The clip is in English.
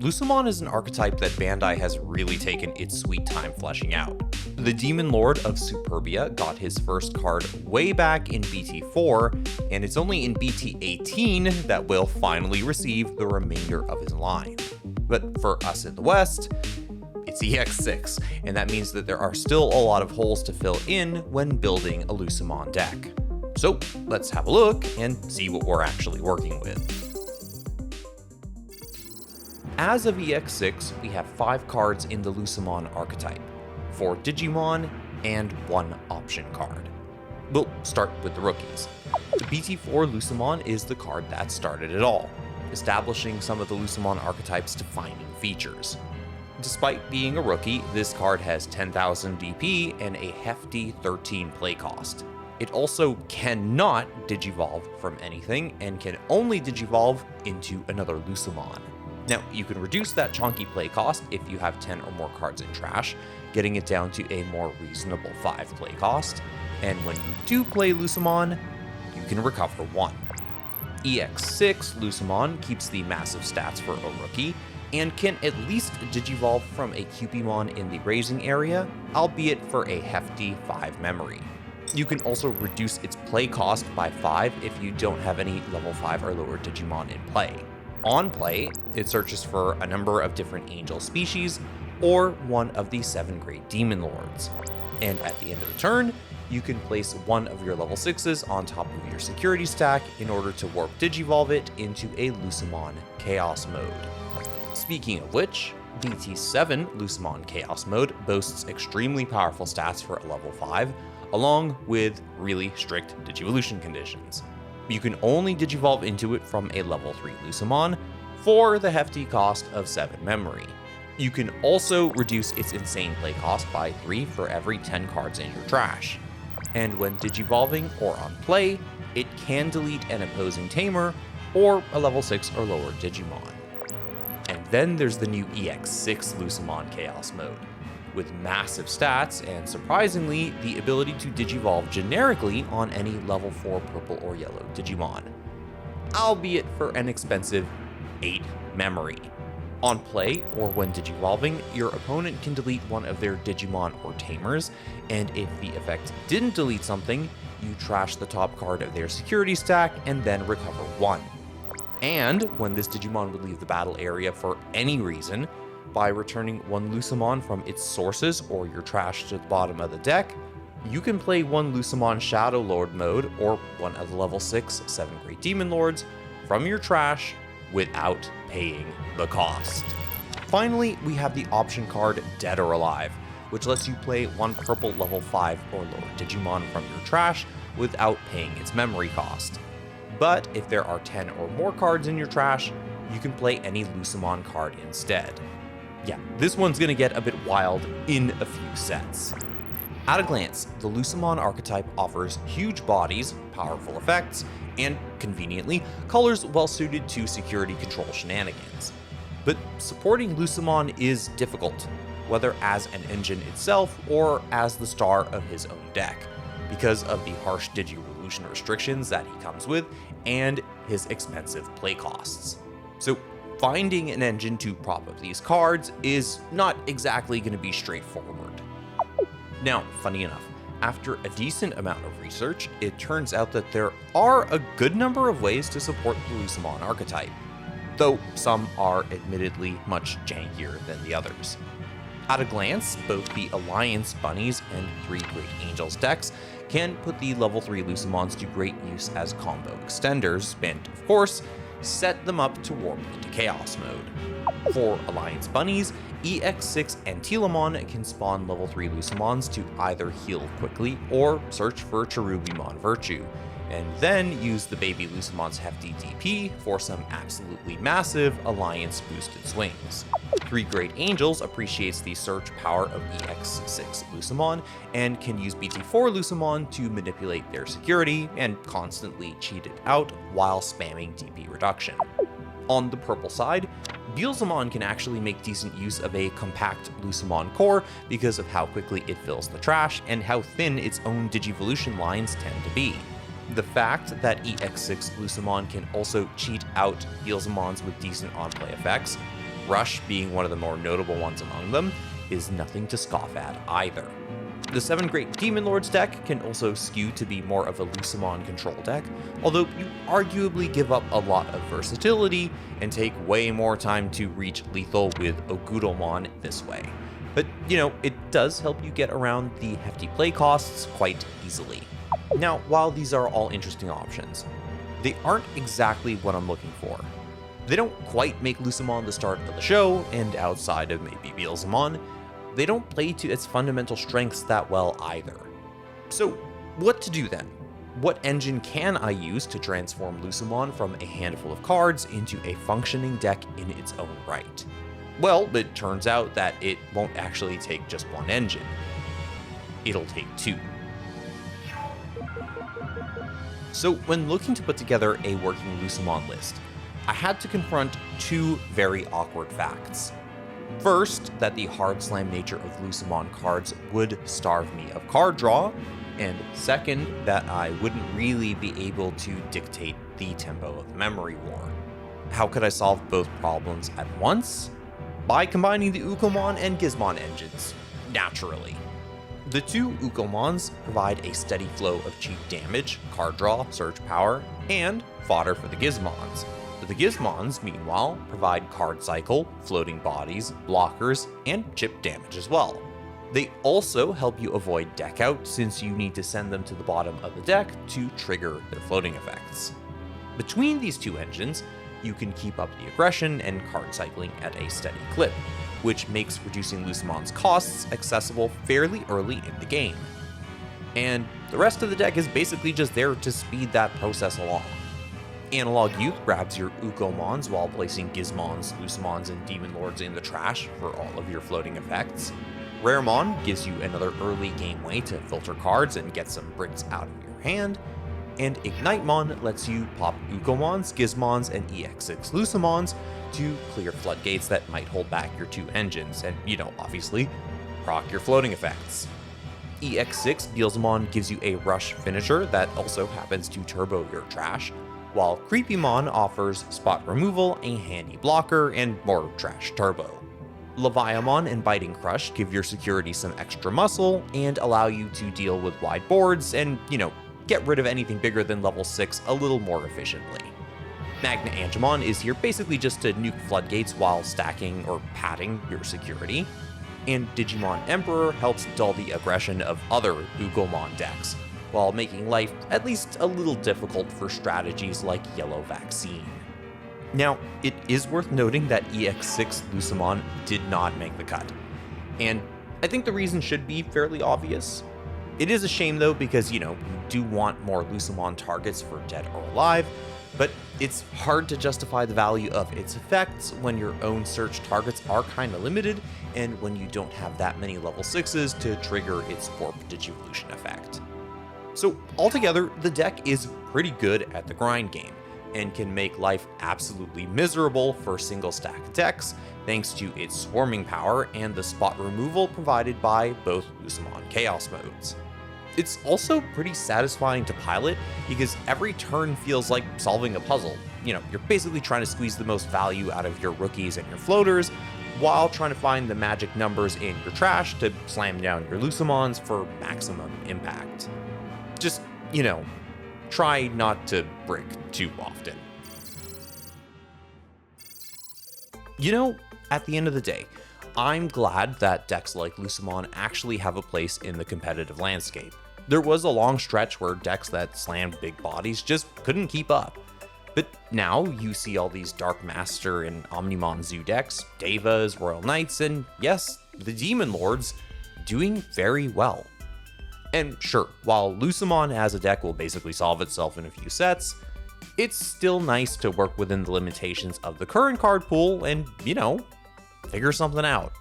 Lucemon is an archetype that Bandai has really taken its sweet time fleshing out. The Demon Lord of Superbia got his first card way back in BT4, and it's only in BT18 that will finally receive the remainder of his line. But for us in the West, it's EX6, and that means that there are still a lot of holes to fill in when building a Lucemon deck. So let's have a look and see what we're actually working with. As of EX6, we have 5 cards in the Lucemon archetype, 4 Digimon, and 1 option card. We'll start with the rookies. The BT4 Lucemon is the card that started it all, establishing some of the Lucemon archetype's defining features. Despite being a rookie, this card has 10,000 DP and a hefty 13 play cost. It also cannot digivolve from anything and can only digivolve into another Lucemon. Now, you can reduce that chonky play cost if you have 10 or more cards in trash, getting it down to a more reasonable 5 play cost, and when you do play Lucemon, you can recover 1. EX6 Lucemon keeps the massive stats for a rookie, and can at least digivolve from a Cupimon in the raising area, albeit for a hefty 5 memory. You can also reduce its play cost by 5 if you don't have any level 5 or lower Digimon in play. On play, it searches for a number of different angel species, or one of the 7 great demon lords. And at the end of the turn, you can place one of your level 6s on top of your security stack in order to warp digivolve it into a Lucemon Chaos mode. Speaking of which, BT7 Lucemon Chaos mode boasts extremely powerful stats for a level 5, along with really strict digivolution conditions. You can only digivolve into it from a level 3 Lucemon for the hefty cost of 7 memory. You can also reduce its insane play cost by 3 for every 10 cards in your trash. And when digivolving or on play, it can delete an opposing tamer or a level 6 or lower Digimon. And then there's the new EX6 Lucemon Chaos mode, with massive stats and, surprisingly, the ability to digivolve generically on any level 4 purple or yellow Digimon, albeit for an expensive 8 memory. On play, or when digivolving, your opponent can delete one of their Digimon or Tamers, and if the effect didn't delete something, you trash the top card of their security stack and then recover 1. And when this Digimon would leave the battle area for any reason, by returning 1 Lucemon from its sources or your trash to the bottom of the deck, you can play 1 Lucemon Shadowlord mode or one of the level 6 7 Great Demon Lords from your trash without paying the cost. Finally, we have the option card Dead or Alive, which lets you play 1 purple level 5 or lower Digimon from your trash without paying its memory cost. But if there are 10 or more cards in your trash, you can play any Lucemon card instead. Yeah, this one's gonna get a bit wild in a few sets. At a glance, the Lucemon archetype offers huge bodies, powerful effects, and, conveniently, colors well suited to security control shenanigans. But supporting Lucemon is difficult, whether as an engine itself or as the star of his own deck, because of the harsh Digi-Revolution restrictions that he comes with and his expensive play costs. So finding an engine to prop up these cards is not exactly going to be straightforward. Now, funny enough, after a decent amount of research, it turns out that there are a good number of ways to support the Lucemon archetype, though some are admittedly much jankier than the others. At a glance, both the Alliance Bunnies and 3 Great Angels decks can put the level 3 Lucemons to great use as combo extenders, and of course, set them up to warp into Chaos mode. For Alliance Bunnies, EX6 and Telamon can spawn level 3 Lucemons to either heal quickly or search for Cherubimon Virtue, and then use the baby Lucemon's hefty DP for some absolutely massive Alliance boosted swings. 3 Great Angels appreciates the search power of EX6 Lucemon and can use BT4 Lucemon to manipulate their security and constantly cheat it out while spamming DP reduction. On the purple side, Gizmon can actually make decent use of a compact Lucemon core because of how quickly it fills the trash and how thin its own Digivolution lines tend to be. The fact that EX6 Lucemon can also cheat out Gizmons with decent on-play effects, Rush being one of the more notable ones among them, is nothing to scoff at either. The 7 Great Demon Lords deck can also skew to be more of a Lucemon control deck, although you arguably give up a lot of versatility and take way more time to reach lethal with Ukkomon this way. But, it does help you get around the hefty play costs quite easily. Now, while these are all interesting options, they aren't exactly what I'm looking for. They don't quite make Lucemon the start of the show, and outside of maybe Beelzemon, they don't play to its fundamental strengths that well either. So, what to do then? What engine can I use to transform Lucemon from a handful of cards into a functioning deck in its own right? Well, it turns out that it won't actually take just one engine. It'll take 2. So, when looking to put together a working Lucemon list, I had to confront 2 very awkward facts. First, that the hard slam nature of Lucemon cards would starve me of card draw, and second, that I wouldn't really be able to dictate the tempo of the memory war. How could I solve both problems at once? By combining the Ukkomon and Gizmon engines, naturally. The 2 Ukkomons provide a steady flow of cheap damage, card draw, surge power, and fodder for the Gizmons. The Gizmons, meanwhile, provide card cycle, floating bodies, blockers, and chip damage as well. They also help you avoid deck out since you need to send them to the bottom of the deck to trigger their floating effects. Between these 2 engines, you can keep up the aggression and card cycling at a steady clip, which makes reducing Lucemon's costs accessible fairly early in the game. And the rest of the deck is basically just there to speed that process along. Analog Youth grabs your Ukkomons while placing Gizmons, Lucemons, and Demon Lords in the trash for all of your floating effects. Raremon gives you another early game way to filter cards and get some bricks out of your hand. And Ignitemon lets you pop Ukkomons, Gizmons, and EX6 Lucemons to clear floodgates that might hold back your 2 engines, and, obviously, proc your floating effects. EX6 Beelzemon gives you a rush finisher that also happens to turbo your trash, while Creepymon offers spot removal, a handy blocker, and more trash turbo. Leviamon and Biting Crush give your security some extra muscle and allow you to deal with wide boards and, get rid of anything bigger than level 6 a little more efficiently. Magnamon is here basically just to nuke floodgates while stacking or padding your security. And Digimon Emperor helps dull the aggression of other Ukkomon decks, while making life at least a little difficult for strategies like Yellow Vaccine. Now, it is worth noting that EX6 Lucemon did not make the cut, and I think the reason should be fairly obvious. It is a shame though because, you do want more Lucemon targets for dead or alive, but it's hard to justify the value of its effects when your own search targets are kinda limited, and when you don't have that many level 6s to trigger its Warp Digivolution effect. So altogether, the deck is pretty good at the grind game, and can make life absolutely miserable for single stack decks thanks to its swarming power and the spot removal provided by both Lucemon Chaos modes. It's also pretty satisfying to pilot because every turn feels like solving a puzzle. You're basically trying to squeeze the most value out of your rookies and your floaters, while trying to find the magic numbers in your trash to slam down your Lucemons for maximum impact. Just, try not to brick too often. At the end of the day, I'm glad that decks like Lucemon actually have a place in the competitive landscape. There was a long stretch where decks that slammed big bodies just couldn't keep up. But now you see all these Dark Master and Omnimon Zoo decks, Devas, Royal Knights, and yes, the Demon Lords doing very well. And sure, while Lucemon as a deck will basically solve itself in a few sets, it's still nice to work within the limitations of the current card pool and, figure something out.